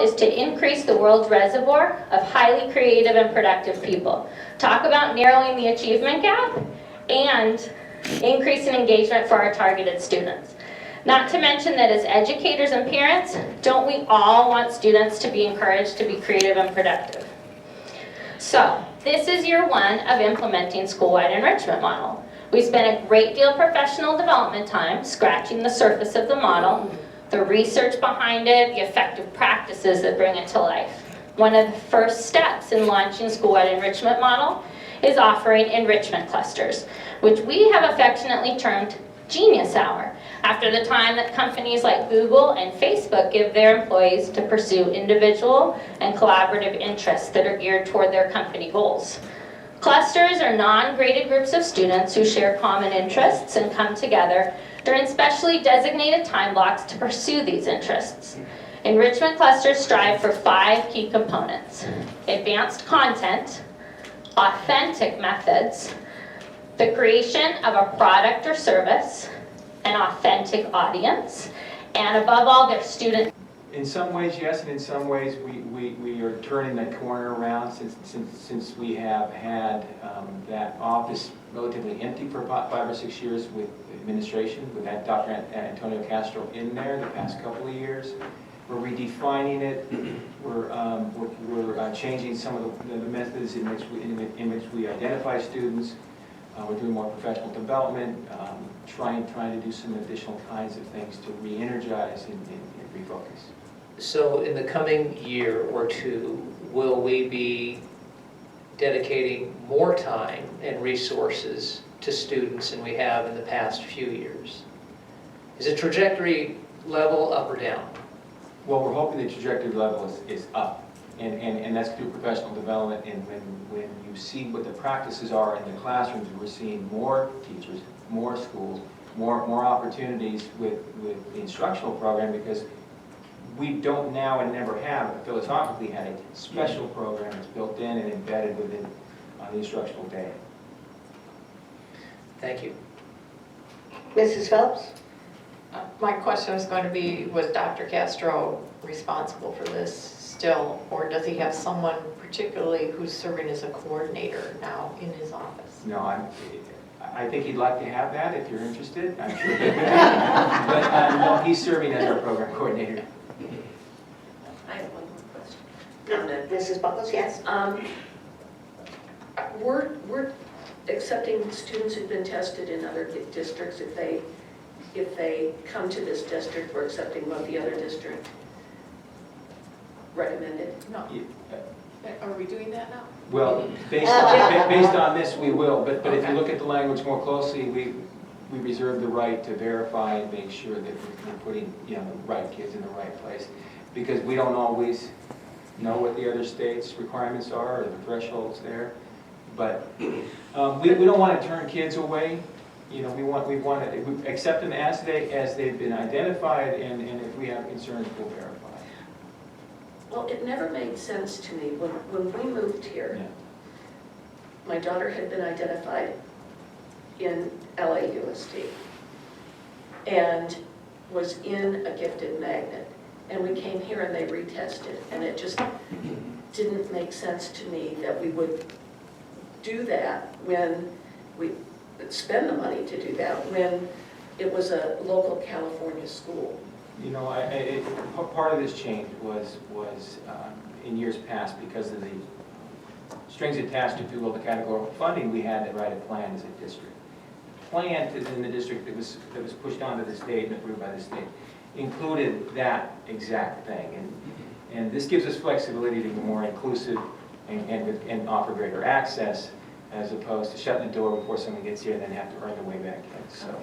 is to increase the world's reservoir of highly creative and productive people. Talk about narrowing the achievement gap and increasing engagement for our targeted students. Not to mention that as educators and parents, don't we all want students to be encouraged to be creative and productive? So, this is year one of implementing school-wide enrichment model. We spent a great deal of professional development time scratching the surface of the model, the research behind it, the effective practices that bring it to life. One of the first steps in launching school-wide enrichment model is offering enrichment clusters, which we have affectionately termed Genius Hour, after the time that companies like Google and Facebook give their employees to pursue individual and collaborative interests that are geared toward their company goals. Clusters are non-graded groups of students who share common interests and come together during specially designated time blocks to pursue these interests. Enrichment clusters strive for 5 key components: advanced content, authentic methods, the creation of a product or service, an authentic audience, and above all, their student. In some ways, yes, and in some ways, we are turning that corner around since we have had that office relatively empty for about 5 or 6 years with administration. We've had Dr. Antonio Castro in there the past couple of years. We're redefining it. We're changing some of the methods in which we identify students. We're doing more professional development, trying to do some additional kinds of things to re-energize and refocus. So in the coming year or two, will we be dedicating more time and resources to students than we have in the past few years? Is the trajectory level up or down? Well, we're hoping the trajectory level is up, and that's through professional development. And when you see what the practices are in the classrooms, we're seeing more teachers, more schools, more opportunities with the instructional program, because we don't now and never have philosophically had a special program that's built in and embedded within the instructional day. Thank you. Mrs. Phelps? My question is going to be, was Dr. Castro responsible for this still, or does he have someone particularly who's serving as a coordinator now in his office? No, I think he'd like to have that if you're interested. I'm sure he would. But no, he's serving as our program coordinator. I have one more question. Mrs. Buckles, yes? We're accepting students who've been tested in other districts. If they come to this district, we're accepting what the other district recommended. No. Are we doing that now? Well, based on this, we will. But if you look at the language more closely, we reserve the right to verify and make sure that we're putting the right kids in the right place, because we don't always know what the other states' requirements are or the thresholds there. But we don't want to turn kids away. We want to accept them as they've been identified, and if we have concerns, we'll verify. Well, it never made sense to me when we moved here. Yeah. My daughter had been identified in CVUSD and was in a gifted magnet, and we came here and they retested, and it just didn't make sense to me that we would do that when we spend the money to do that when it was a local California school. Part of this change was in years past, because of the strings attached, if you will, the categorical funding we had to write a plan as a district. Plan in the district that was pushed onto the state and approved by the state included that exact thing, and this gives us flexibility to be more inclusive and offer greater access, as opposed to shutting the door before someone gets here and then have to earn their way back in. So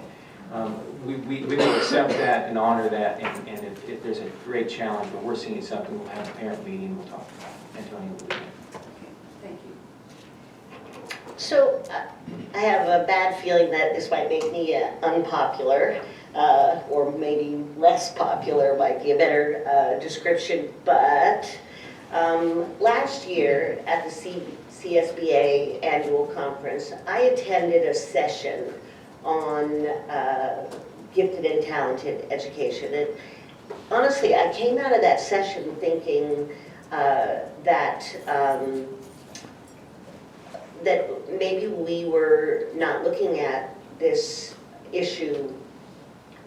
we will accept that and honor that, and if there's a great challenge where we're seeing something, we'll have a parent meeting, we'll talk about it. Antonio will do that. Thank you. So I have a bad feeling that this might make me unpopular, or maybe less popular might be a better description, but last year at the CSBA annual conference, I attended a session on gifted and talented education. honestly, I came out of that session thinking that maybe we were not looking at this issue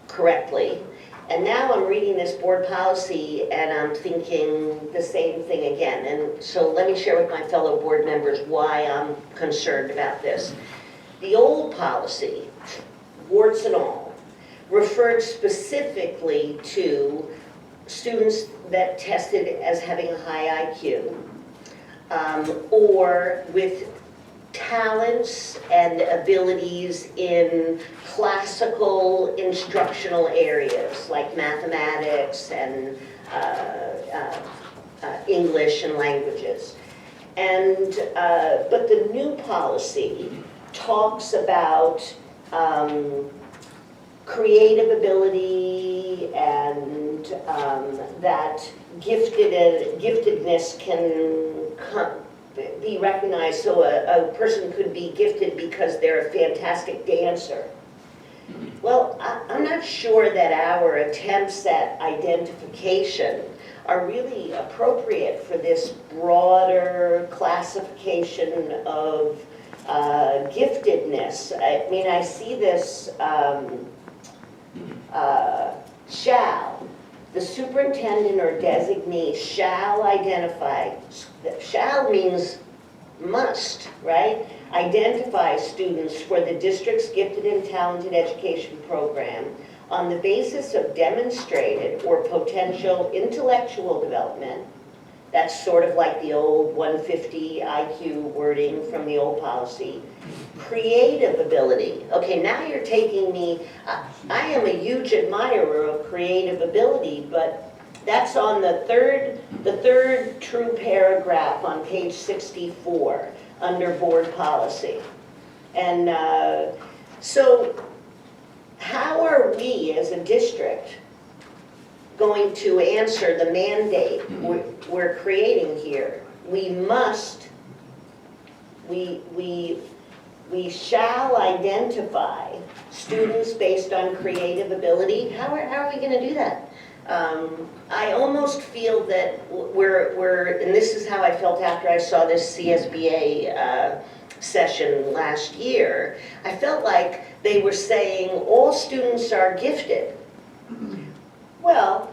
correctly. And now I'm reading this board policy and I'm thinking the same thing again. And so let me share with my fellow board members why I'm concerned about this. The old policy, warts and all, referred specifically to students that tested as having a high IQ or with talents and abilities in classical instructional areas like mathematics and English and languages. And but the new policy talks about creative ability and that giftedness can be recognized. So a person could be gifted because they're a fantastic dancer. Well, I'm not sure that our attempts at identification are really appropriate for this broader classification of giftedness. I mean, I see this shall. The superintendent or designee shall identify. Shall means must, right? Identify students for the district's gifted and talented education program on the basis of demonstrated or potential intellectual development. That's sort of like the old 150 IQ wording from the old policy. Creative ability. Okay, now you're taking me, I am a huge admirer of creative ability, but that's on the third true paragraph on page 64 under board policy. And so how are we as a district going to answer the mandate we're creating here? We shall identify students based on creative ability. How are we going to do that? I almost feel that we're, and this is how I felt after I saw this CSBA session last year. I felt like they were saying all students are gifted. Well,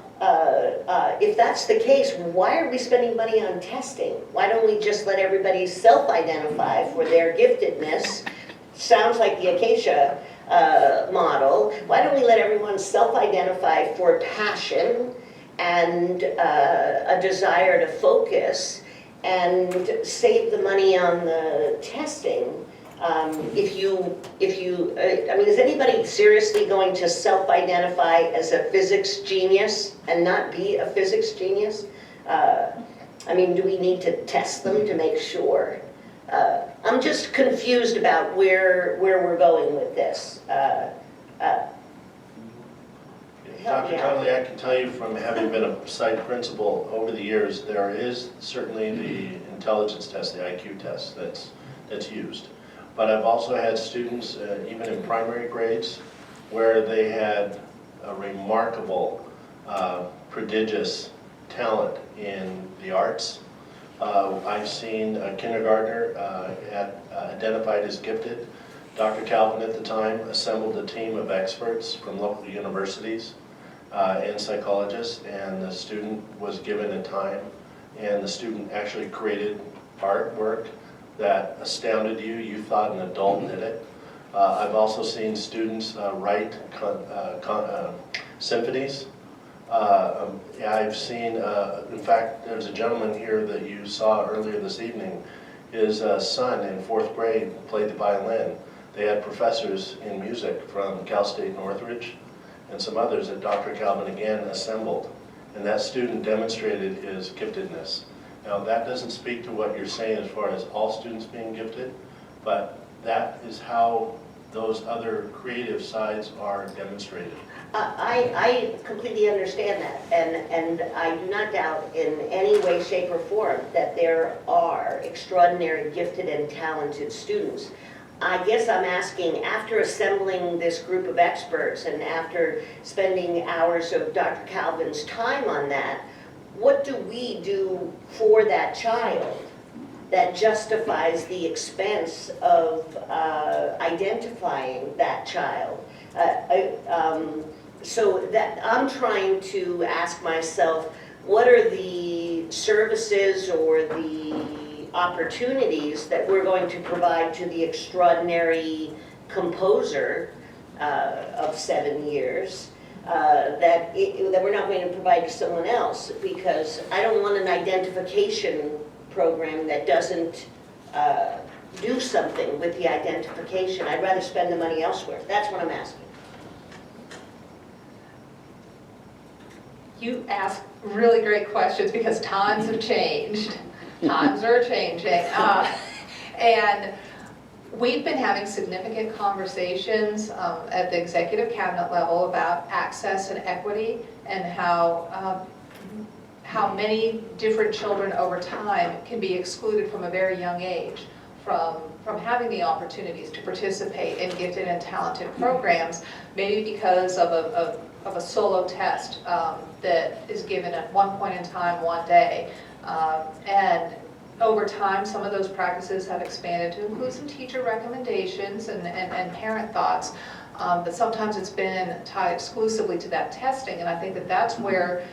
if that's the case, why are we spending money on testing? Why don't we just let everybody self-identify for their giftedness? Sounds like the Acacia model. Why don't we let everyone self-identify for passion and a desire to focus and save the money on the testing? I mean, is anybody seriously going to self-identify as a physics genius and not be a physics genius? I mean, do we need to test them to make sure? I'm just confused about where we're going with this. Dr. Connolly, I can tell you from having been a site principal over the years, there is certainly the intelligence test, the IQ test that's used. But I've also had students, even in primary grades, where they had a remarkable, prodigious talent in the arts. I've seen a kindergartner identified as gifted. Dr. Calvin at the time assembled a team of experts from local universities and psychologists, and the student was given a time, and the student actually created artwork that astounded you. You thought an adult did it. I've also seen students write symphonies. I've seen, in fact, there's a gentleman here that you saw earlier this evening. His son in 4th grade played the violin. They had professors in music from Cal State Northridge and some others that Dr. Calvin again assembled. And that student demonstrated his giftedness. Now, that doesn't speak to what you're saying as far as all students being gifted, but that is how those other creative sides are demonstrated. I completely understand that, and I do not doubt in any way, shape, or form that there are extraordinary gifted and talented students. I guess I'm asking, after assembling this group of experts and after spending hours of Dr. Calvin's time on that, what do we do for that child that justifies the expense of identifying that child? So that I'm trying to ask myself, what are the services or the opportunities that we're going to provide to the extraordinary composer of 7 years that we're not going to provide to someone else? Because I don't want an identification program that doesn't do something with the identification. I'd rather spend the money elsewhere. That's what I'm asking. You ask really great questions because times have changed. Times are changing. And we've been having significant conversations at the executive cabinet level about access and equity and how many different children over time can be excluded from a very young age from having the opportunities to participate in gifted and talented programs, maybe because of a solo test that is given at one point in time, one day. And over time, some of those practices have expanded to include some teacher recommendations and parent thoughts. But sometimes it's been tied exclusively to that testing, and I think that that's where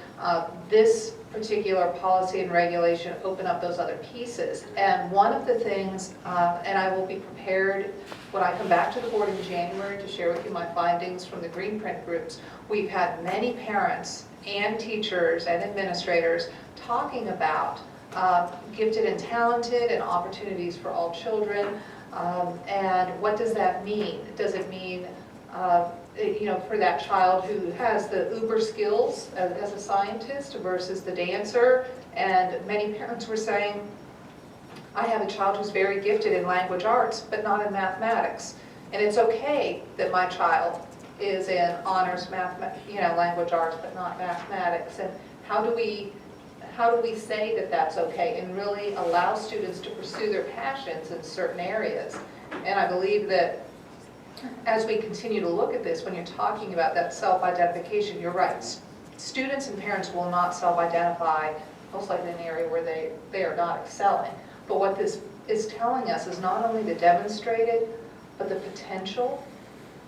this particular policy and regulation open up those other pieces. And one of the things, and I will be prepared when I come back to the board in January to share with you my findings from the green print groups, we've had many parents and teachers and administrators talking about gifted and talented and opportunities for all children. And what does that mean? Does it mean for that child who has the uber skills as a scientist versus the dancer? And many parents were saying, I have a child who's very gifted in language arts, but not in mathematics. And it's okay that my child is in honors language arts, but not mathematics. And how do we say that that's okay and really allow students to pursue their passions in certain areas? And I believe that as we continue to look at this, when you're talking about that self-identification, you're right. Students and parents will not self-identify most likely in an area where they are not excelling. But what this is telling us is not only the demonstrated, but the potential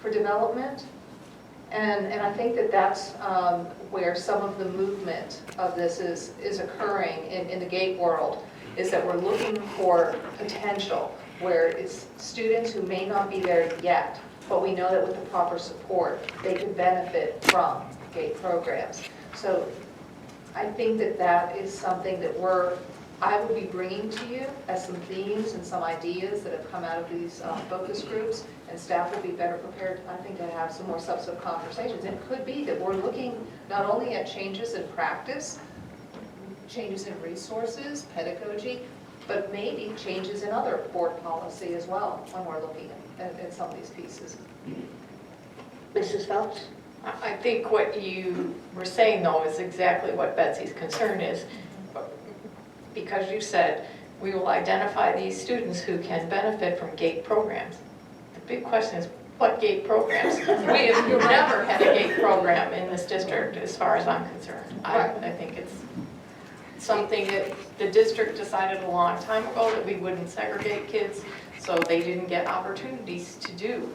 for development. And I think that that's where some of the movement of this is occurring in the GATE world, is that we're looking for potential, where it's students who may not be there yet, but we know that with the proper support, they can benefit from GATE programs. So I think that that is something that I will be bringing to you as some themes and some ideas that have come out of these focus groups, and staff will be better prepared, I think, to have some more substantive conversations. It could be that we're looking not only at changes in practice, changes in resources, pedagogy, but maybe changes in other board policy as well when we're looking at some of these pieces. Mrs. Phelps? I think what you were saying, though, is exactly what Betsy's concern is. Because you said, we will identify these students who can benefit from GATE programs. The big question is, what GATE programs? We have never had a GATE program in this district, as far as I'm concerned. I think it's something that the district decided a long time ago that we wouldn't segregate kids, so they didn't get opportunities to do,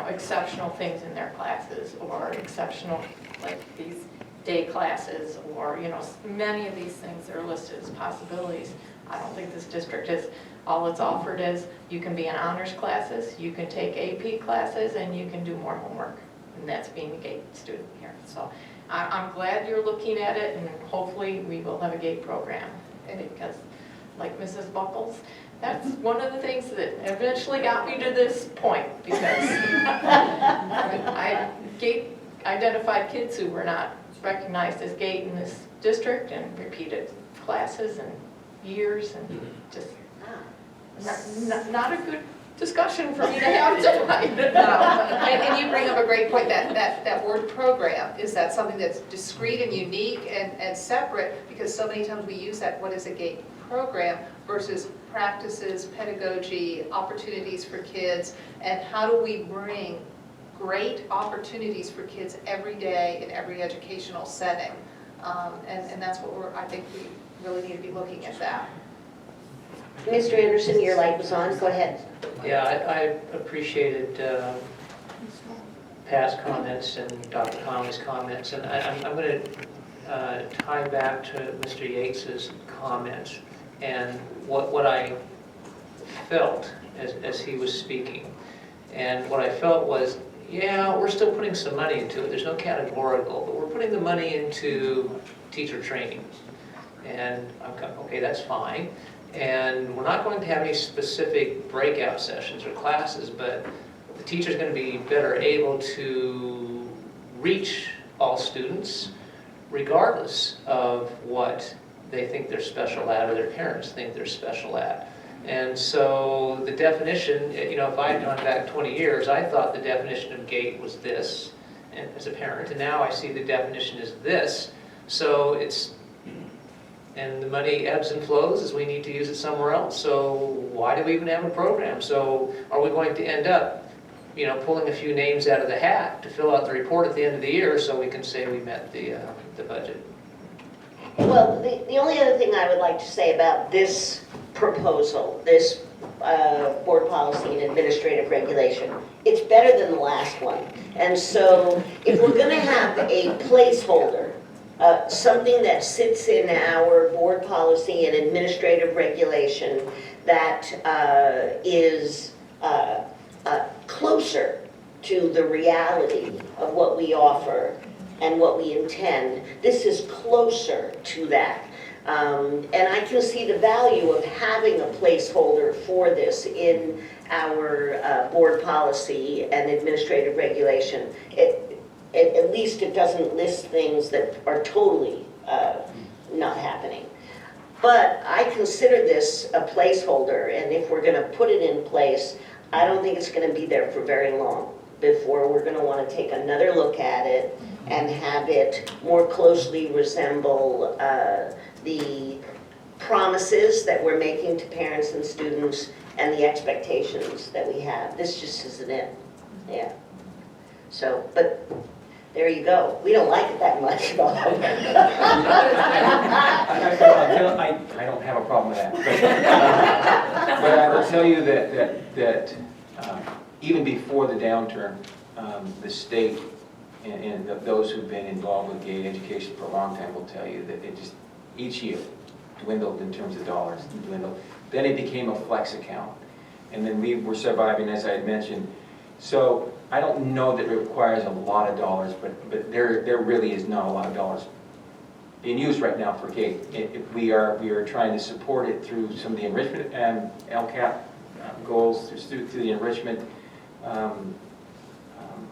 exceptional things in their classes, or exceptional, like these day classes, or many of these things that are listed as possibilities. I don't think this district is, all it's offered is you can be in honors classes, you can take AP classes, and you can do more homework, and that's being a GATE student here. So I'm glad you're looking at it, and hopefully we will have a GATE program, because like Mrs. Buckles, that's one of the things that eventually got me to this point, because I GATE identified kids who were not recognized as GATE in this district, and repeated classes and years, and just not a good discussion for me to have tonight. And you bring up a great point, that word program, is that something that's discrete and unique and separate? Because so many times we use that, what is a GATE program, versus practices, pedagogy, opportunities for kids, and how do we bring great opportunities for kids every day in every educational setting? And that's what I think we really need to be looking at that. Mr. Anderson, your light was on, go ahead. Yeah, I appreciated Pat's comments and Dr. Conley's comments, and I'm going to tie back to Mr. Yates's comments and what I felt as he was speaking. And what I felt was, yeah, we're still putting some money into it. There's no categorical, but we're putting the money into teacher training. And I'm okay, that's fine. And we're not going to have any specific breakout sessions or classes, but the teacher's going to be better able to reach all students regardless of what they think they're special at or their parents think they're special at. And so the definition, if I had gone back 20 years, I thought the definition of GATE was this, and as a parent, and now I see the definition as this. So and the money ebbs and flows as we need to use it somewhere else. So why do we even have a program? So are we going to end up, pulling a few names out of the hat to fill out the report at the end of the year so we can say we met the budget? Well, the only other thing I would like to say about this proposal, this board policy and administrative regulation, it's better than the last one. And so if we're going to have a placeholder, something that sits in our board policy and administrative regulation that is closer to the reality of what we offer and what we intend, this is closer to that. And I can see the value of having a placeholder for this in our board policy and administrative regulation. At least it doesn't list things that are totally not happening. But I consider this a placeholder, and if we're going to put it in place, I don't think it's going to be there for very long before we're going to want to take another look at it and have it more closely resemble the promises that we're making to parents and students and the expectations that we have. This just isn't it. Yeah. So, but there you go. We don't like it that much, Bob. I don't have a problem with that. But I will tell you that even before the downturn, the state and those who've been involved with GATE education for a long time will tell you that it just each year dwindled in terms of dollars, dwindled. Then it became a flex account, and then we were surviving, as I had mentioned. So I don't know that it requires a lot of dollars, but there really is not a lot of dollars being used right now for GATE. We are trying to support it through some of the enrichment LCAP goals, through the enrichment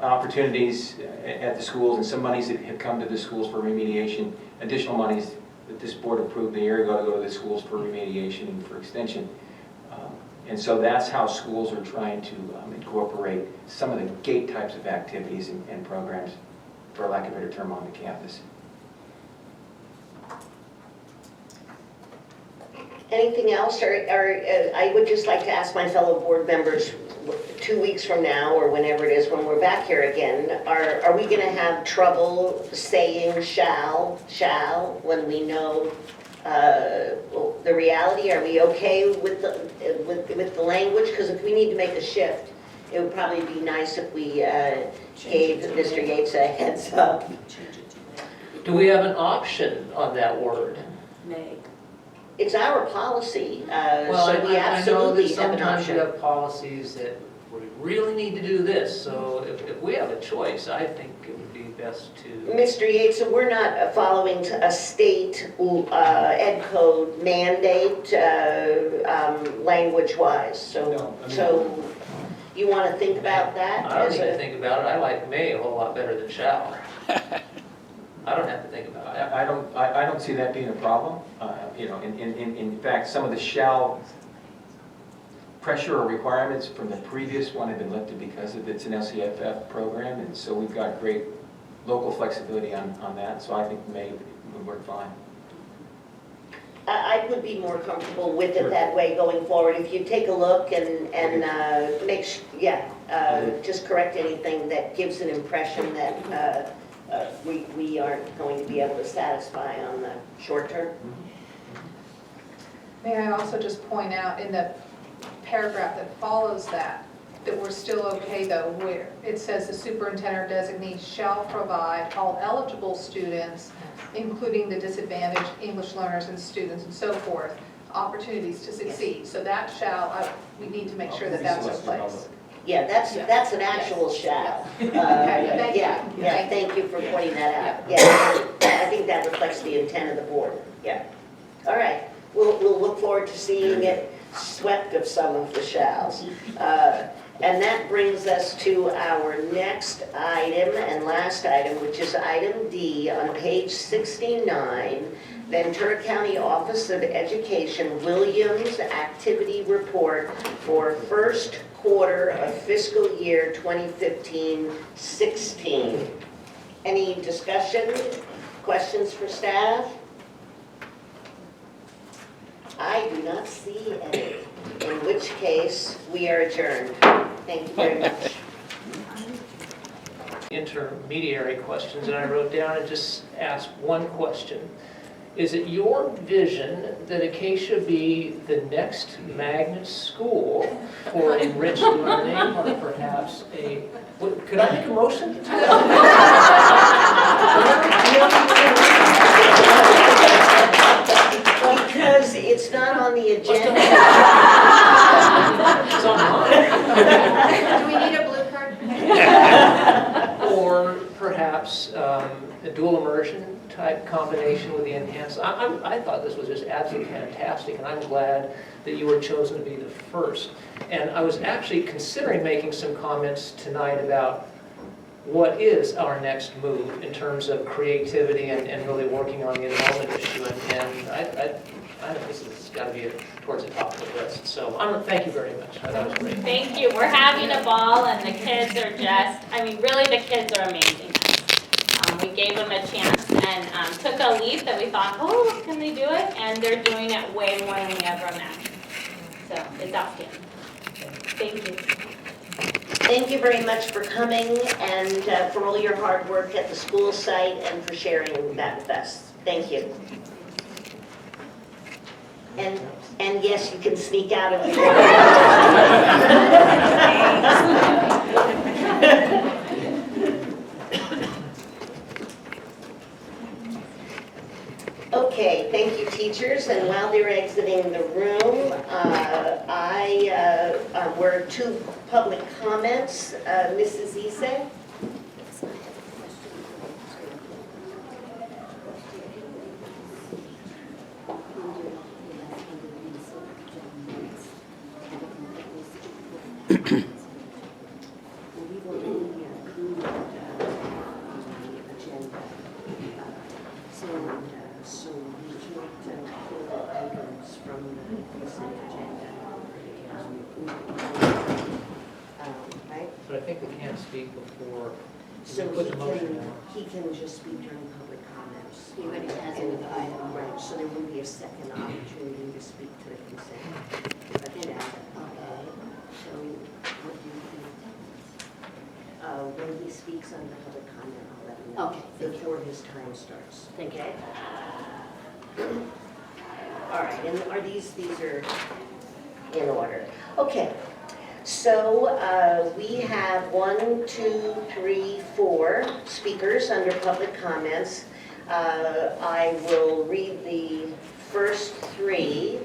opportunities at the schools, and some monies that have come to the schools for remediation, additional monies that this board approved a year ago to go to the schools for remediation and for extension. And so that's how schools are trying to incorporate some of the GATE types of activities and programs, for lack of a better term, on the campus. Anything else? Or I would just like to ask my fellow board members, 2 weeks from now or whenever it is when we're back here again, are we going to have trouble saying shall when we know the reality? Are we okay with the language? Because if we need to make a shift, it would probably be nice if we gave Mr. Yates a heads up. Do we have an option on that word? May. It's our policy, Well, so we I know that absolutely have an sometimes you option. have policies that we really need to do this, so if we have a choice, I think it would be best to... Mr. Yates, so we're not following a state ed code mandate language-wise, so, No, I mean- so you want to think about that? I don't as need to a- think about it, I like may a whole lot better than shall. I don't have to think about that. I don't see that being a problem. In fact, some of the shall pressure or requirements from the previous one have been lifted because of it's an LCFF program, and so we've got great local flexibility on that, so I think May would work fine. I would be more comfortable with it that way going forward. If you take a look and make, just correct anything that gives an impression that we aren't going to be able to satisfy on the short term. May I also just point out in the paragraph that follows that we're still okay though, where it says the superintendent designee shall provide all eligible students, including the disadvantaged English learners and students and so forth, opportunities to succeed. So that shall, we need to make sure that that's in place. Yeah, that's an actual shall. Thank you. Yeah, thank you for pointing that out. Yeah, I think that reflects the intent of the board. Yeah. All right, we'll look forward to seeing it swept of some of the shalls. And that brings us to our next item and last item, which is item D on page 69, Ventura County Office of Education, Williams Activity Report for first quarter of fiscal year 2015-16. Any discussion, questions for staff? I do not see any, in which case we are adjourned. Thank you very much. Intermediary questions, and I wrote down and just asked one question. Is it your vision that Acacia be the next magnet school for enriched learning, or perhaps could I make a motion? Because it's not on the agenda. It's online. Do we need a blue card? Or perhaps a dual immersion type combination with the enhanced. I thought this was just absolutely fantastic, and I'm glad that you were chosen to be the first. And I was actually considering making some comments tonight about what is our next move in terms of creativity and really working on the enrollment issue. And I think this has got to be towards the top of the list. So thank you very much. That was great. Thank you. We're having a ball, and the kids are just, really the kids are amazing. We gave them a chance and took a leap that we thought, oh, can they do it? And they're doing it way more than we ever imagined. So it's outstanding. Thank you. Thank you very much for coming and for all your hard work at the school site and for sharing that with us. Thank you. And yes, you can sneak out of here. Okay, thank you, teachers. And while they're exiting the room, we're to public comments. Mrs. Ise? So we can't pull the items from the consent agenda. Right? But I think we can't speak before. So Put the motion in. he can just speak during public comments. He already has it with the item. Right, so there will be a second opportunity to speak to the consent agenda. Okay, so what do you think? When he speaks on the public comment, I'll let him know. Okay, thank you. Before his time starts. Thank you. Okay. All right, and are these are in order. Okay, so we have 1, 2, 3, 4 speakers under public comments. I will read the first 3.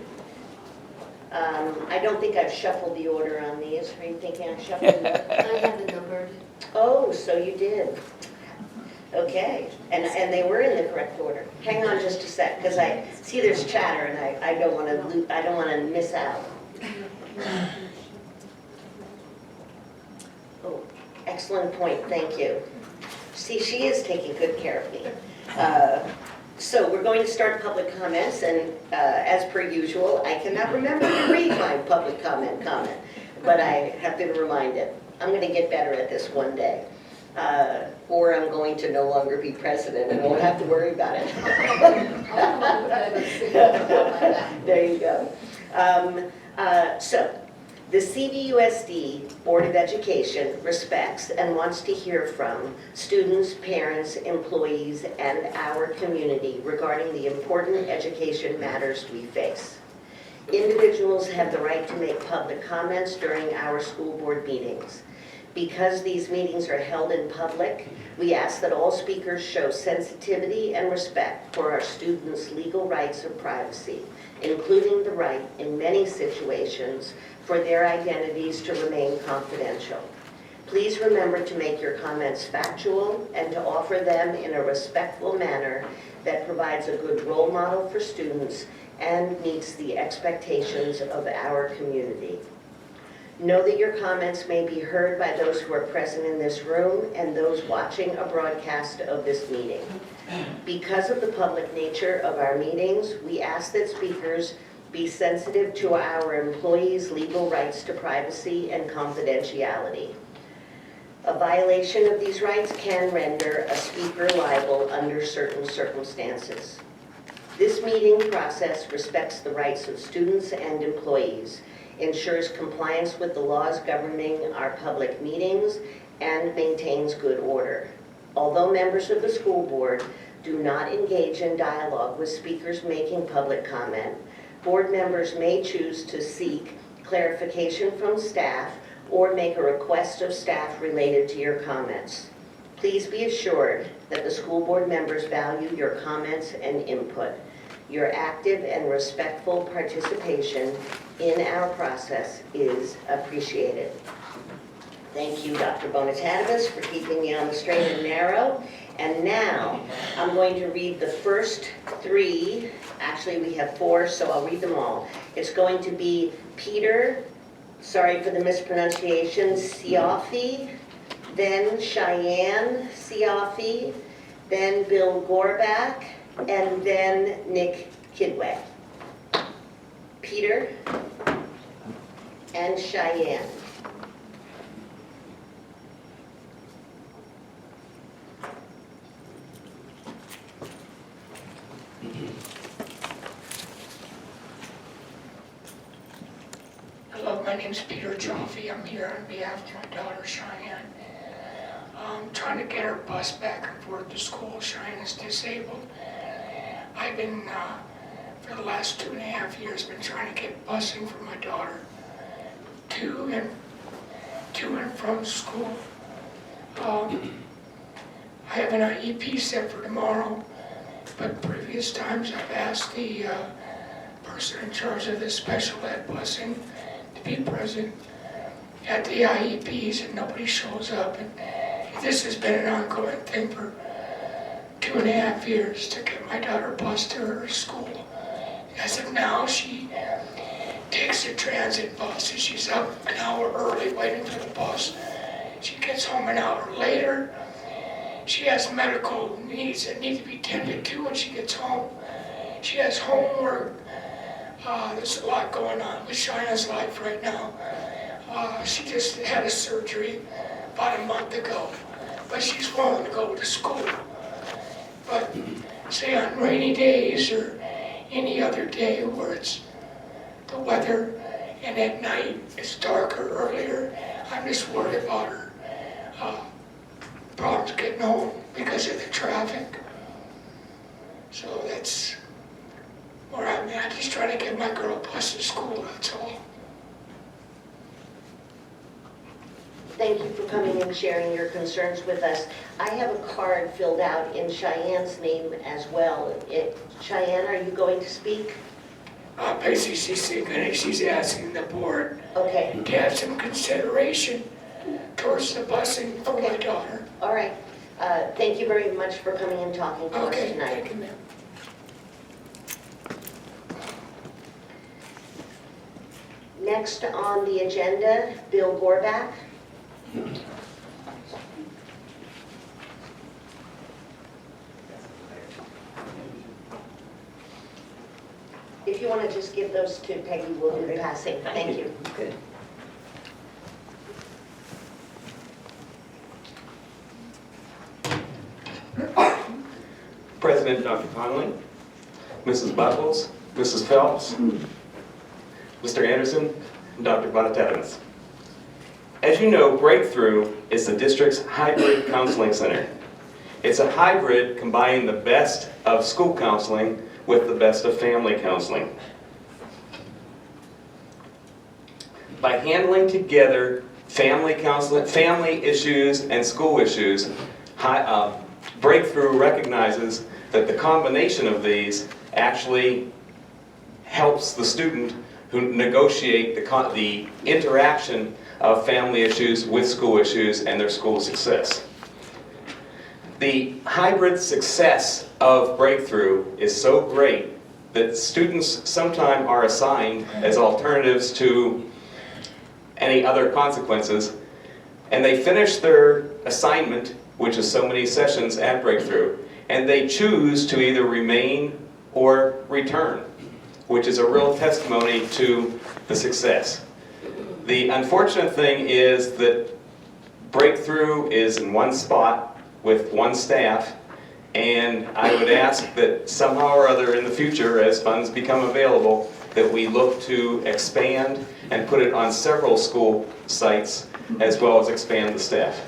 I don't think I've shuffled the order on these. Are you thinking I shuffled them? I have it numbered. Oh, so you did. Okay, and they were in the correct order. Hang on just a sec, because I see there's chatter, and I don't want to miss out. Oh, excellent point. Thank you. See, she is taking good care of me. So we're going to start public comments, and as per usual, I cannot remember to read my public comment, but I have been reminded. I'm going to get better at this one day. Or I'm going to no longer be president and won't have to worry about it. There you go. So, the CVUSD Board of Education respects and wants to hear from students, parents, employees, and our community regarding the important education matters we face. Individuals have the right to make public comments during our school board meetings. Because these meetings are held in public, we ask that all speakers show sensitivity and respect for our students' legal rights of privacy, including the right, in many situations, for their identities to remain confidential. Please remember to make your comments factual and to offer them in a respectful manner that provides a good role model for students and meets the expectations of our community. Know that your comments may be heard by those who are present in this room and those watching a broadcast of this meeting. Because of the public nature of our meetings, we ask that speakers be sensitive to our employees' legal rights to privacy and confidentiality. A violation of these rights can render a speaker liable under certain circumstances. This meeting process respects the rights of students and employees, ensures compliance with the laws governing our public meetings, and maintains good order. Although members of the school board do not engage in dialogue with speakers making public comment, board members may choose to seek clarification from staff or make a request of staff related to your comments. Please be assured that the school board members value your comments and input. Your active and respectful participation in our process is appreciated. Thank you, Dr. Bonatadis, for keeping me on the straight and narrow. And now, I'm going to read the first three. Actually, we have four, so I'll read them all. It's going to be Peter, sorry for the mispronunciation, Siafi, then Cheyenne Siafi, then Bill Gorback, and then Nick Kidway. Peter and Cheyenne. Hello, my name's Peter Joffe. I'm here on behalf of my daughter Cheyenne. I'm trying to get her bus back and forth to school. Cheyenne is disabled. I've been, for the last 2.5 years, been trying to get busing for my daughter to and from school. I have an IEP set for tomorrow, but previous times I've asked the person in charge of the special ed busing to be present at the IEPs, and nobody shows up. And this has been an ongoing thing for 2.5 years to get my daughter bused to her school. As of now, she takes a transit bus and she's up an hour early waiting for the bus. She gets home an hour later. She has medical needs that need to be tended to when she gets home. She has homework. There's a lot going on with Cheyenne's life right now. She just had a surgery about a month ago, but she's willing to go to school. But say on rainy days or any other day where it's the weather and at night it's darker earlier, I'm just worried about her problems getting home because of the traffic. So that's where I'm at, just trying to get my girl bused to school, that's all. Thank you for coming and sharing your concerns with us. I have a card filled out in Cheyenne's name as well. Cheyenne, are you going to speak? Basically, she's asking the board Okay. to have some consideration towards the busing for my daughter. All right. Thank you very much for coming and talking to us Okay, tonight. thank you, ma'am. Next on the agenda, Bill Gorback. If you want to just give those to Peggy, we'll do the passing. Thank you. Good. President Dr. Conley, Mrs. Buckles, Mrs. Phelps, Mr. Anderson, and Dr. Bonatevans. As you know, Breakthrough is the district's hybrid counseling center. It's a hybrid combining the best of school counseling with the best of family counseling. By handling together family counseling, family issues, and school issues, Breakthrough recognizes that the combination of these actually helps the student who negotiate the interaction of family issues with school issues and their school success. The hybrid success of Breakthrough is so great that students sometimes are assigned as alternatives to any other consequences, and they finish their assignment, which is so many sessions at Breakthrough, and they choose to either remain or return, which is a real testimony to the success. The unfortunate thing is that Breakthrough is in one spot with one staff, and I would ask that somehow or other in the future, as funds become available, that we look to expand and put it on several school sites, as well as expand the staff.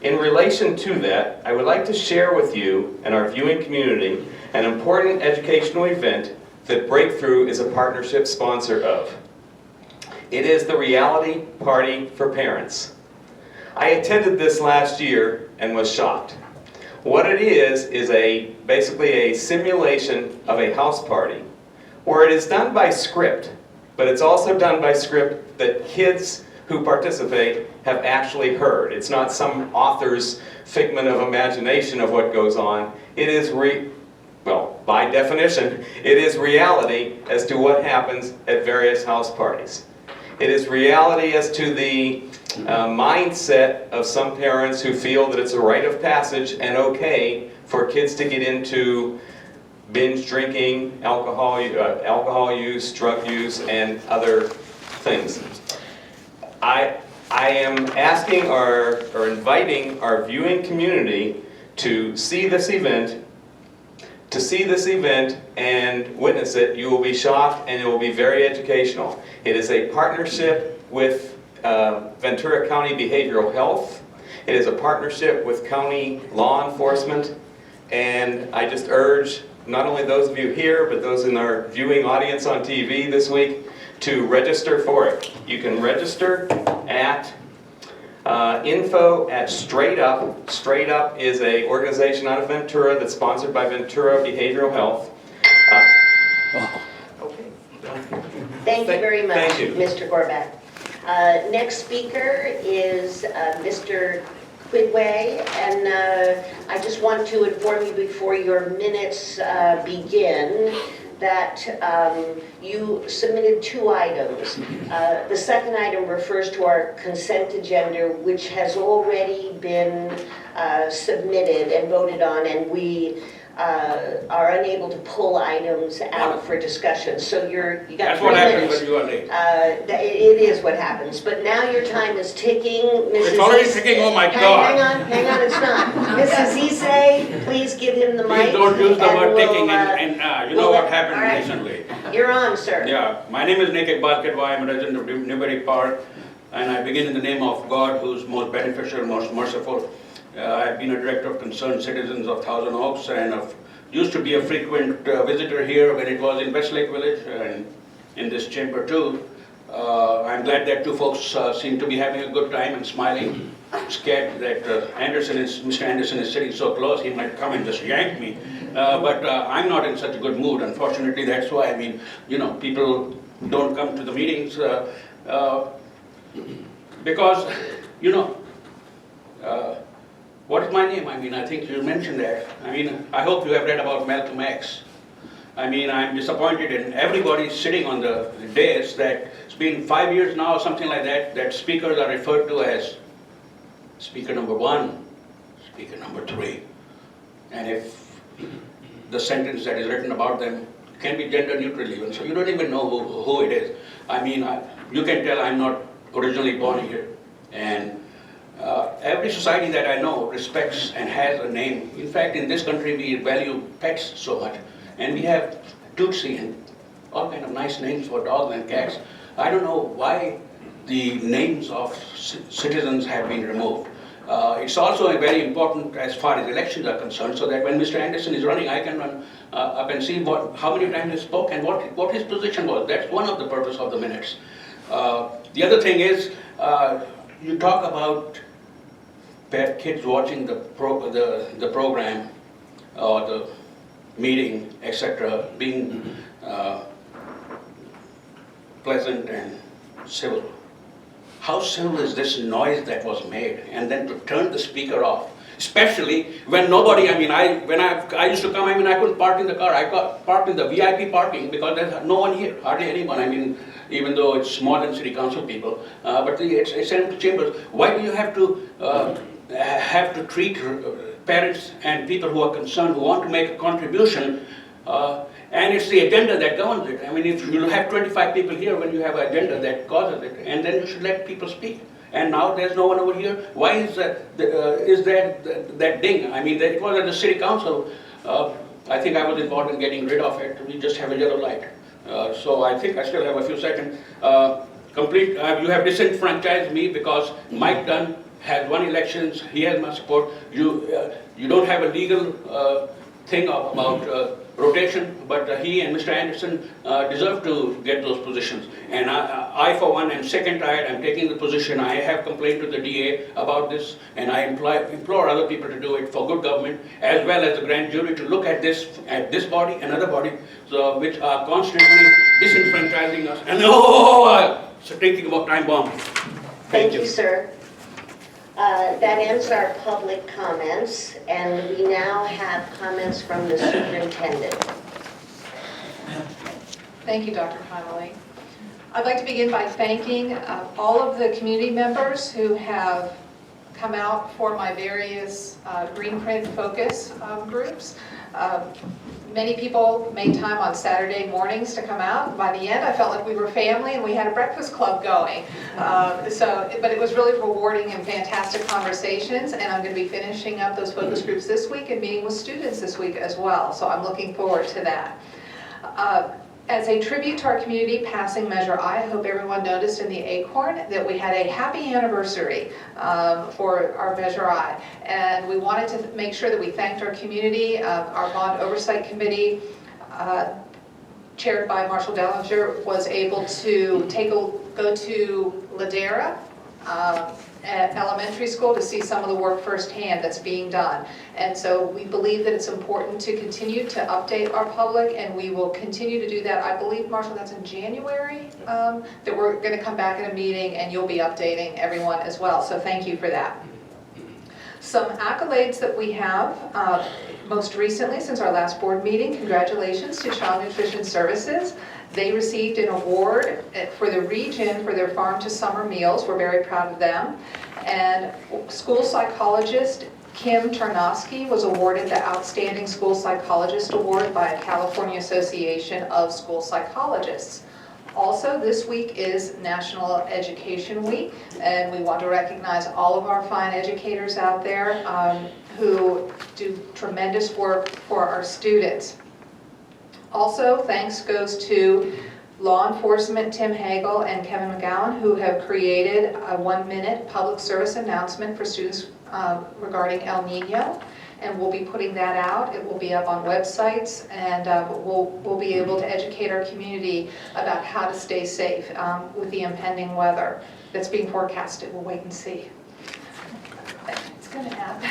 In relation to that, I would like to share with you and our viewing community an important educational event that Breakthrough is a partnership sponsor of. It is the Reality Party for Parents. I attended this last year and was shocked. What it is basically a simulation of a house party, where it is done by script, but it's also done by script that kids who participate have actually heard. It's not some author's figment of imagination of what goes on. It is by definition, it is reality as to what happens at various house parties. It is reality as to the mindset of some parents who feel that it's a rite of passage and okay for kids to get into binge drinking, alcohol use, drug use, and other things. I am asking or inviting our viewing community to see this event. To see this event and witness it, you will be shocked and it will be very educational. It is a partnership with Ventura County Behavioral Health. It is a partnership with county law enforcement, and I just urge not only those of you here, but those in our viewing audience on TV this week to register for it. You can register at info at Straight Up. Straight Up is an organization out of Ventura that's sponsored by Ventura Behavioral Health. Okay. Thank you very much, Thank you. Mr. Gorback. Next speaker is Mr. Quidway, and I just want to inform you before your minutes begin that you submitted 2 items. The second item refers to our consent agenda, which has already been submitted and voted on, and we are unable to pull items out for discussion. So you got That's 3 what happens minutes. when you are late. It is what happens, but now your time is ticking. It's already ticking, oh my God. Hang on, it's not. Mrs. Isse, please give him the mic. Please don't use the and word we'll, ticking, and you know what happened all right. recently. You're on, sir. Yeah, my name is Naked Basketball. I'm a resident of Newbury Park, and I begin in the name of God, who's most beneficial, most merciful. I've been a director of Concerned Citizens of Thousand Oaks, and used to be a frequent visitor here when it was in Westlake Village, and in this chamber too. I'm glad that 2 folks seem to be having a good time and smiling. I'm scared that Mr. Anderson is sitting so close, he might come and just yank me. But I'm not in such a good mood, unfortunately. That's why, people don't come to the meetings because, what is my name? I think you mentioned that. I hope you have read about Malcolm X. I'm disappointed in everybody sitting on the dais that it's been 5 years now, something like that, that speakers are referred to as speaker number 1, speaker number 3. And if the sentence that is written about them can be gender neutral even, so you don't even know who it is. I mean, you can tell I'm not originally born here. And every society that I know respects and has a name. In fact, in this country, we value pets so much. And we have Tutsi and all kind of nice names for dogs and cats. I don't know why the names of citizens have been removed. It's also very important as far as elections are concerned, so that when Mr. Anderson is running, I can run up and see how many times he spoke and what his position was. That's one of the purpose of the minutes. The other thing is, you talk about kids watching the program or the meeting, etc., being pleasant and civil. How civil is this noise that was made? And then to turn the speaker off, especially when nobody, I mean, when I used to come, I mean, I couldn't park in the car. I got parked in the VIP parking because there's no one here, hardly anyone. I mean, even though it's more than city council people, but it's empty chambers. Why do you have to treat parents and people who are concerned, who want to make a contribution, and it's the agenda that governs it. I mean, if you have 25 people here when you have an agenda that causes it, and then you should let people speak. And now there's no one over here. Why is that ding? I mean, it was at the city council. I think I was involved in getting rid of it. We just have a yellow light. So I think I still have a few seconds. You have disenfranchised me because Mike Dunn has won elections. He has my support. You don't have a legal thing about rotation, but he and Mr. Anderson deserve to get those positions. And I for one, am sick and tired. I'm taking the position. I have complained to the DA about this, and I implore other people to do it for good government, as well as the grand jury to look at this body and other body, which are constantly disenfranchising us. And so thinking about time bomb. Thank you, sir. That ends our public comments, and we now have comments from the superintendent. Thank you, Dr. Connolly. I'd like to begin by thanking all of the community members who have come out for my various green print focus groups. Many people made time on Saturday mornings to come out. By the end, I felt like we were family and we had a breakfast club going. But it was really rewarding and fantastic conversations, and I'm going to be finishing up those focus groups this week and meeting with students this week as well. So I'm looking forward to that. As a tribute to our community passing Measure I hope everyone noticed in the Acorn that we had a happy anniversary for our Measure I. And we wanted to make sure that we thanked our community. Our Bond Oversight Committee, chaired by Marshall Dellinger, was able to go to Ladera at elementary school to see some of the work firsthand that's being done. And so we believe that it's important to continue to update our public, and we will continue to do that. I believe, Marshall, that's in January, that we're going to come back at a meeting and you'll be updating everyone as well. So thank you for that. Some accolades that we have, most recently since our last board meeting, congratulations to Child Nutrition Services. They received an award for the region for their farm to summer meals. We're very proud of them. And school psychologist Kim Tarnowski was awarded the Outstanding School Psychologist Award by California Association of School Psychologists. Also, this week is National Education Week, and we want to recognize all of our fine educators out there who do tremendous work for our students. Also, thanks goes to law enforcement Tim Hagel and Kevin McGowan, who have created a 1-minute public service announcement for students regarding El Nino. And we'll be putting that out. It will be up on websites, and we'll be able to educate our community about how to stay safe with the impending weather that's being forecasted. We'll wait and see. It's going to happen.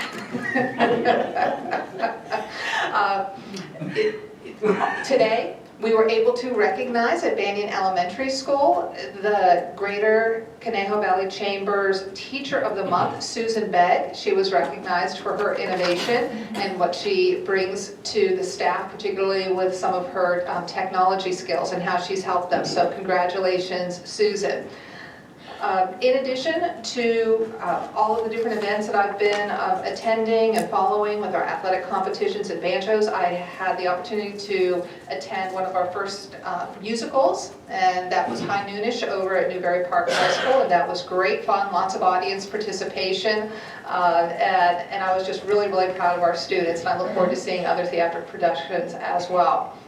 Today, we were able to recognize at Banyan Elementary School the Greater Conejo Valley Chamber's Teacher of the Month, Susan Begg. She was recognized for her innovation and what she brings to the staff, particularly with some of her technology skills and how she's helped them. So congratulations, Susan. In addition to all of the different events that I've been attending and following with our athletic competitions and band shows, I had the opportunity to attend one of our first musicals, and that was High Noonish over at Newbury Park High School, and that was great fun, lots of audience participation, and I was just really, really proud of our students, and I look forward to seeing other theatric productions as well.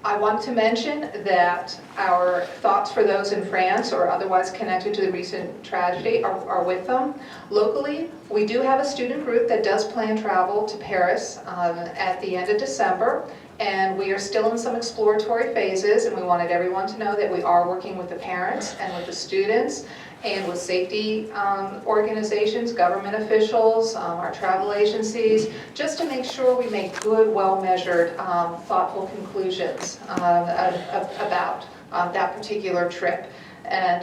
I want to mention that our thoughts for those in France or otherwise connected to the recent tragedy are with them. Locally, we do have a student group that does plan travel to Paris at the end of December, and we are still in some exploratory phases, and we wanted everyone to know that we are working with the parents and with the students and with safety organizations, government officials, our travel agencies, just to make sure we make good, well-measured, thoughtful conclusions about that particular trip. And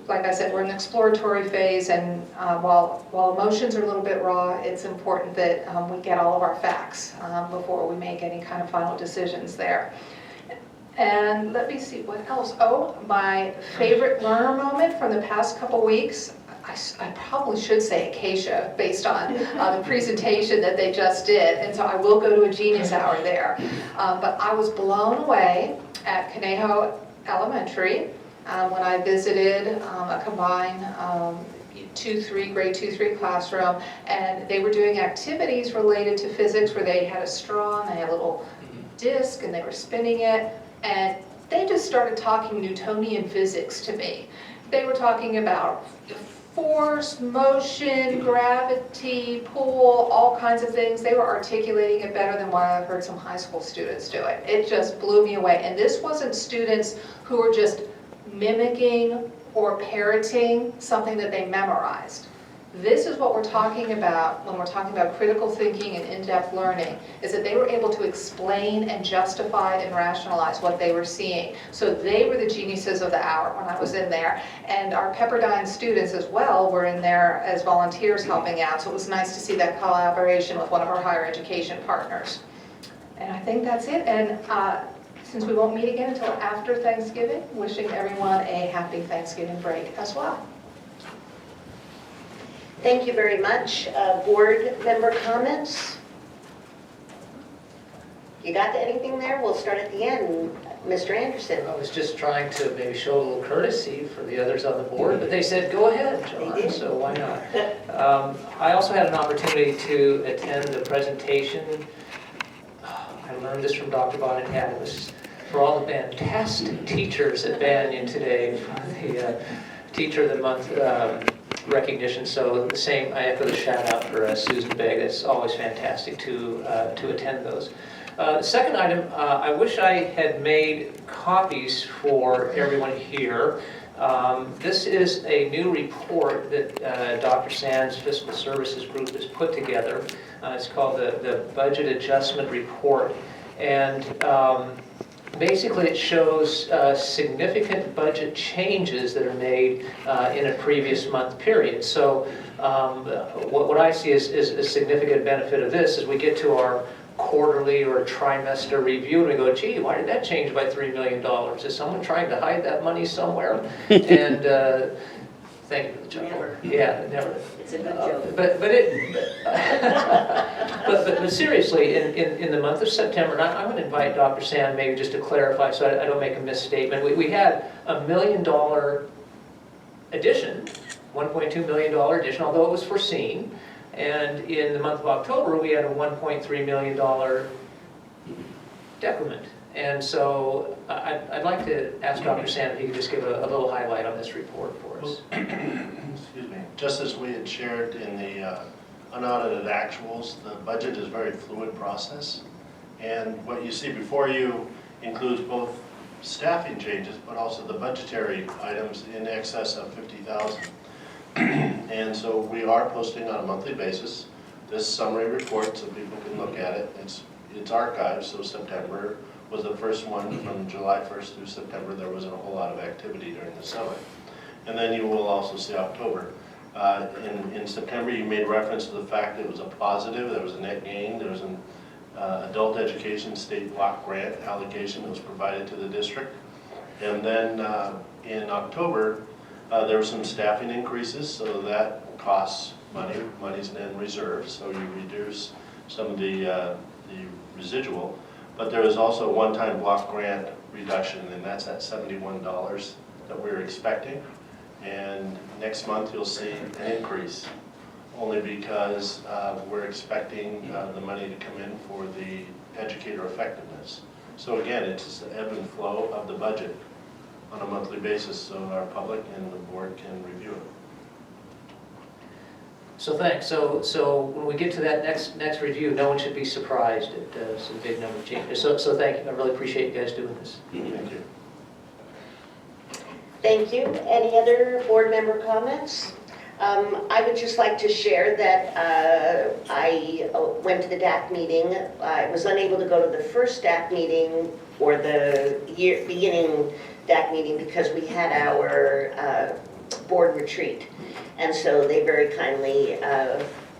like I said, we're in the exploratory phase, and while emotions are a little bit raw, it's important that we get all of our facts before we make any kind of final decisions there. And let me see, what else? Oh, my favorite learner moment from the past couple weeks, I probably should say Acacia, based on the presentation that they just did, and so I will go to a Genius Hour there. But I was blown away at Conejo Elementary when I visited a combined grade 2-3 classroom, and they were doing activities related to physics where they had a straw and they had a little disc and they were spinning it. And they just started talking Newtonian physics to me. They were talking about force, motion, gravity, pull, all kinds of things. They were articulating it better than what I've heard some high school students do it. It just blew me away. And this wasn't students who were just mimicking or parroting something that they memorized. This is what we're talking about when we're talking about critical thinking and in-depth learning, is that they were able to explain and justify and rationalize what they were seeing. So they were the geniuses of the hour when I was in there. And our Pepperdine students as well were in there as volunteers helping out. So it was nice to see that collaboration with one of our higher education partners. And I think that's it. And since we won't meet again until after Thanksgiving, wishing everyone a happy Thanksgiving break as well. Thank you very much. Board member comments? You got anything there? We'll start at the end. Mr. Anderson. I was just trying to maybe show a little courtesy for the others on the board, but they said, go ahead, John, so why not? I also had an opportunity to attend the presentation. I learned this from Dr. Bonnet-Cat. It was for all the fantastic teachers at Banyan today for the Teacher of the Month recognition. So the same, I echo the shout out for Susan Begg. It's always fantastic to attend those. The second item, I wish I had made copies for everyone here. This is a new report that Dr. Sand's Fiscal Services Group has put together. It's called the Budget Adjustment Report. And basically it shows significant budget changes that are made in a previous month period. So what I see is a significant benefit of this is we get to our quarterly or trimester review and we go, gee, why did that change by $3 million? Is someone trying to hide that money somewhere? And thank you for the joke. Never. Yeah, never. It's a good joke. But seriously, in the month of September, and I'm going to invite Dr. Sand maybe just to clarify so I don't make a misstatement. We had $1 million addition, $1.2 million addition, although it was foreseen. And in the month of October, we had a $1.3 million decrement. And so I'd like to ask Dr. Sand if he could just give a little highlight on this report for us. Excuse me. Just as we had shared in the unaudited actuals, the budget is a very fluid process. And what you see before you includes both staffing changes, but also the budgetary items in excess of $50,000. And so we are posting on a monthly basis this summary report so people can look at it. It's archived, so September was the first one. From July 1st through September, there wasn't a whole lot of activity during the summer. And then you will also see October. In September, you made reference to the fact that it was a positive, there was a net gain, there was an adult education state block grant allocation that was provided to the district. And then in October, there were some staffing increases, so that costs money. Money's in reserve, so you reduce some of the residual. But there is also a one-time block grant reduction, and that's at $71 that we're expecting. And next month, you'll see an increase, only because we're expecting the money to come in for the educator effectiveness. So again, it's just the ebb and flow of the budget on a monthly basis, so our public and the board can review it. So thanks. So when we get to that next review, no one should be surprised at some big number of changes. So thank you. I really appreciate you guys doing this. Thank you. Thank you. Any other board member comments? I would just like to share that I went to the DAC meeting. I was unable to go to the first DAC meeting or the beginning DAC meeting because we had our board retreat. And so they very kindly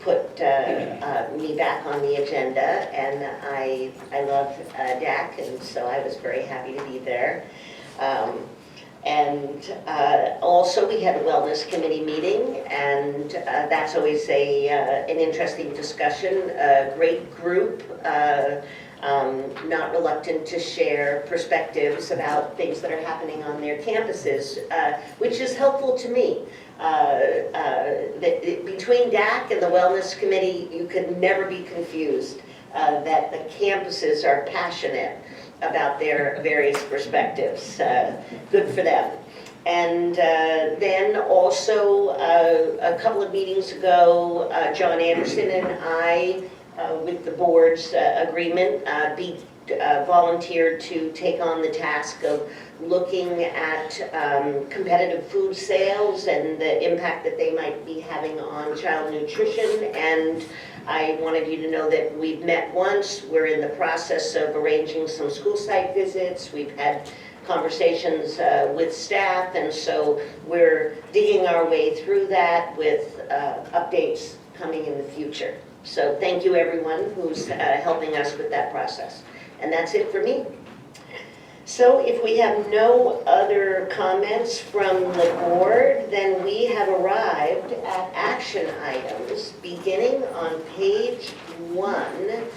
put me back on the agenda, and I love DAC, and so I was very happy to be there. And also we had a wellness committee meeting, and that's always an interesting discussion. A great group, not reluctant to share perspectives about things that are happening on their campuses, which is helpful to me. Between DAC and the wellness committee, you could never be confused that the campuses are passionate about their various perspectives. Good for them. And then also a couple of meetings ago, John Anderson and I, with the board's agreement, volunteered to take on the task of looking at competitive food sales and the impact that they might be having on child nutrition. And I wanted you to know that we've met once. We're in the process of arranging some school site visits. We've had conversations with staff, and so we're digging our way through that with updates coming in the future. So thank you everyone who's helping us with that process. And that's it for me. So if we have no other comments from the board, then we have arrived at action items, beginning on page 1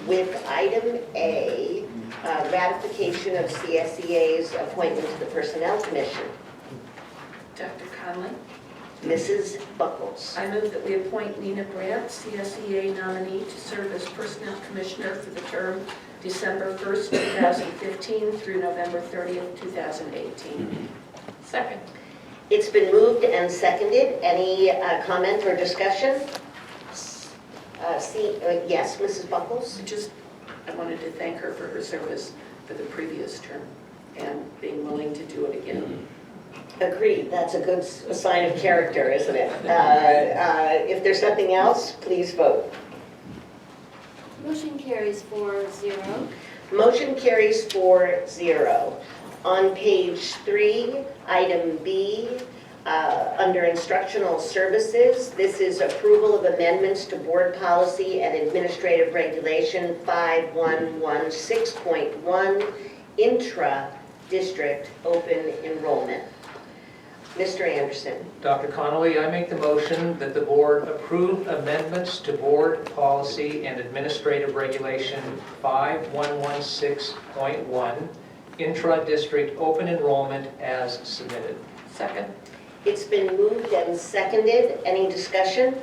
with item A, ratification of CSEA's appointment to the Personnel Commission. Dr. Conley, Mrs. Buckles. I move that we appoint Nina Brandt, CSEA nominee, to serve as Personnel Commissioner for the term December 1st, 2015 through November 30th, 2018. Second. It's been moved and seconded. Any comment or discussion? Yes, Mrs. Buckles? I wanted to thank her for her service for the previous term and being willing to do it again. Agreed. That's a good sign of character, isn't it? If there's nothing else, please vote. Motion carries 4-0. Motion carries 4-0. On page 3, item B, under instructional services, this is approval of amendments to board policy and administrative regulation 5116.1, intra-district open enrollment. Mr. Anderson. Dr. Connolly, I make the motion that the board approve amendments to board policy and administrative regulation 5116.1, intra-district open enrollment as submitted. Second. It's been moved and seconded. Any discussion?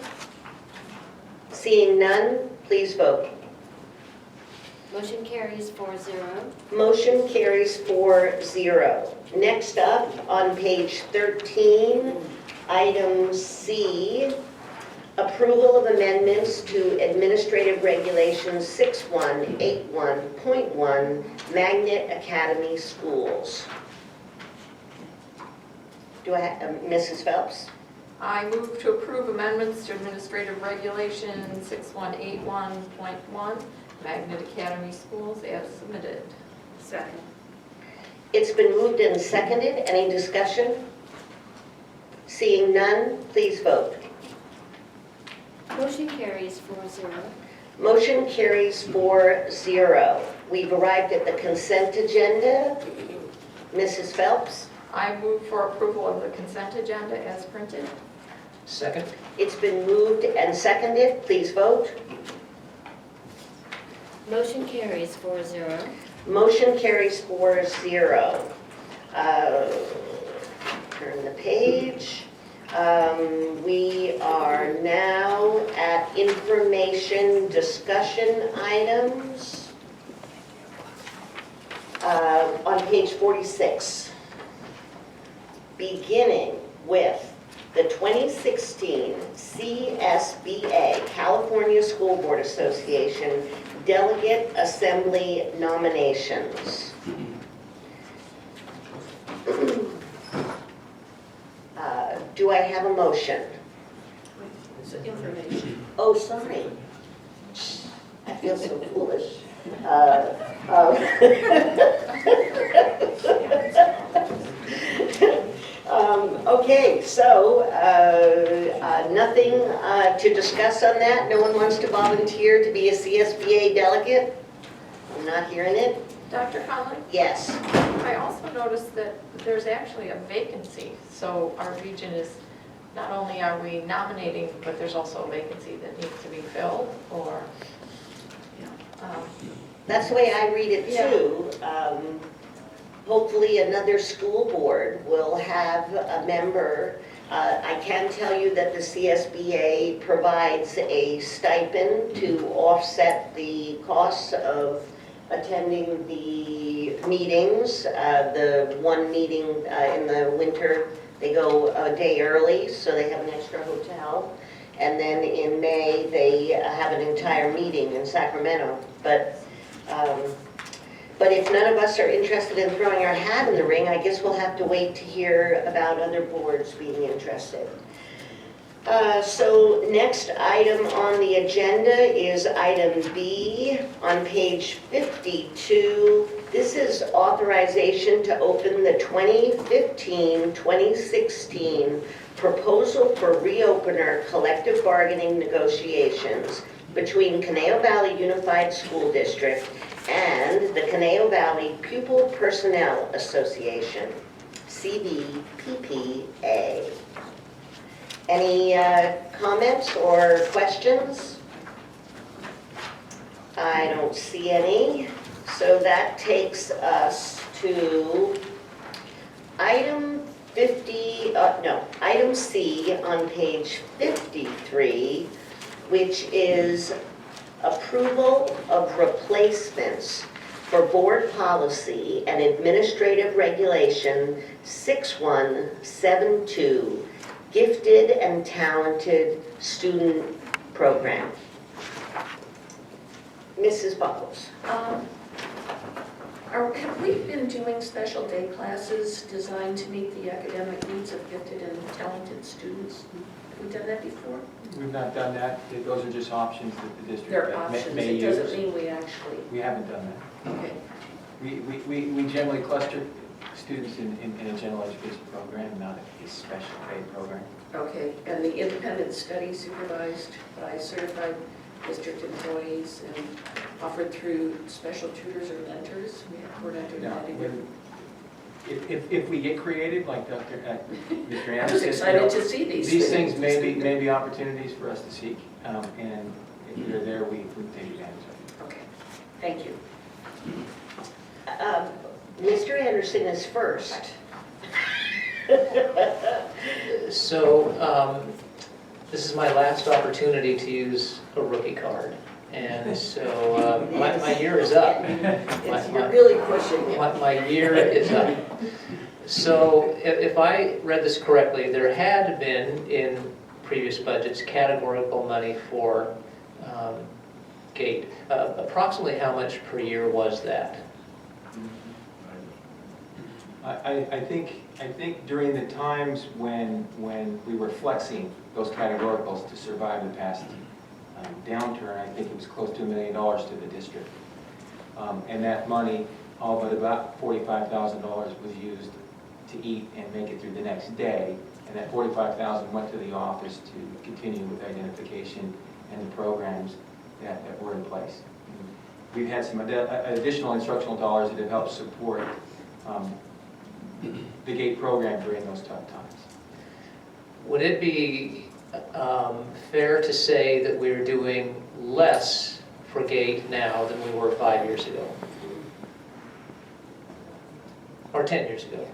Seeing none, please vote. Motion carries 4-0. Motion carries 4-0. Next up, on page 13, item C, approval of amendments to Administrative Regulations 6181.1, Magnet Academy Schools. Do I have, Mrs. Phelps? I move to approve amendments to Administrative Regulation 6181.1, Magnet Academy Schools as submitted. Second. It's been moved and seconded. Any discussion? Seeing none, please vote. Motion carries 4-0. Motion carries 4-0. We've arrived at the consent agenda. Mrs. Phelps? I move for approval of the consent agenda as printed. Second? It's been moved and seconded. Please vote. Motion carries 4-0. Motion carries 4-0. Turn the page. We are now at information discussion items on page 46. Beginning with the 2016 CSBA, California School Board Association Delegate Assembly nominations. Do I have a motion? It's information. Oh, sorry. I feel so foolish. Okay, so nothing to discuss on that? No one wants to volunteer to be a CSBA delegate? I'm not hearing it. Dr. Conley, Yes. I also noticed that there's actually a vacancy. So our region is, not only are we nominating, but there's also a vacancy that needs to be filled, or, That's the way I read it too. Hopefully another school board will have a member. I can tell you that the CSBA provides a stipend to offset the costs of attending the meetings. The one meeting in the winter, they go a day early, so they have an extra hotel. And then in May, they have an entire meeting in Sacramento. But if none of us are interested in throwing our hat in the ring, I guess we'll have to wait to hear about other boards being interested. So next item on the agenda is item B on page 52. This is authorization to open the 2015-2016 proposal for reopener collective bargaining negotiations between Conejo Valley Unified School District and the Conejo Valley Pupil Personnel Association, CVPPA. Any comments or questions? I don't see any. So that takes us to item C on page 53, which is approval of replacements for board policy and administrative regulation 6172, gifted and talented student program. Mrs. Buckles. Have we been doing special day classes designed to meet the academic needs of gifted and talented students? Have we done that before? We've not done that. Those are just options that the district They're options, may it use. doesn't mean we actually, We haven't done that. okay. We generally cluster students in a general education program, not a special grade program. Okay, and the independent study supervised by certified district employees and offered through special tutors or mentors? We're not doing that either. If we get creative, like Mr. Anderson, I'm just excited to see these things may be opportunities for us to seek, and if they're there, we take advantage of it. Okay, thank you. Mr. Anderson is first. So, this is my last opportunity to use a rookie card. And so, my year is up. You're really pushing it. My year is up. So, if I read this correctly, there had been in previous budgets categorical money for GATE. Approximately how much per year was that? I think during the times when we were flexing those categoricals to survive the past downturn, I think it was close to $1 million to the district. And that money, all but about $45,000 was used to eat and make it through the next day. And that $45,000 went to the office to continue with identification and the programs that were in place. We've had some additional instructional dollars that have helped support the GATE program during those tough times. Would it be fair to say that we're doing less for GATE now than we were 5 years ago? Or 10 years ago?